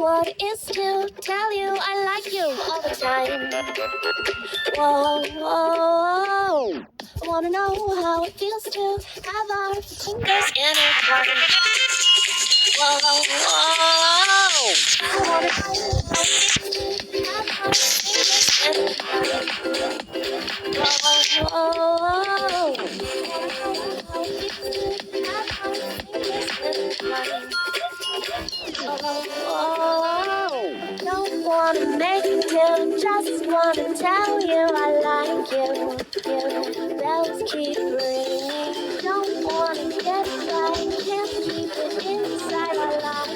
what it is to tell you I like you all the time. Whoa, whoa, I wanna know how it feels to have our fingers intertwined. Whoa, whoa, I wanna know how it feels to have our fingers intertwined. Whoa, whoa, I wanna know how it feels to have our fingers intertwined. Oh, don't wanna make you feel, just wanna tell you I like you. Bells keep ringing, don't wanna get shy, can't keep it inside. I like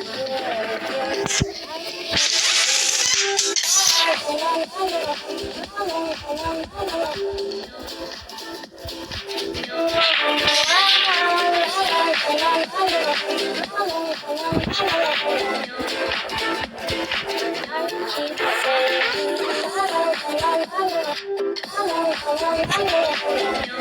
you.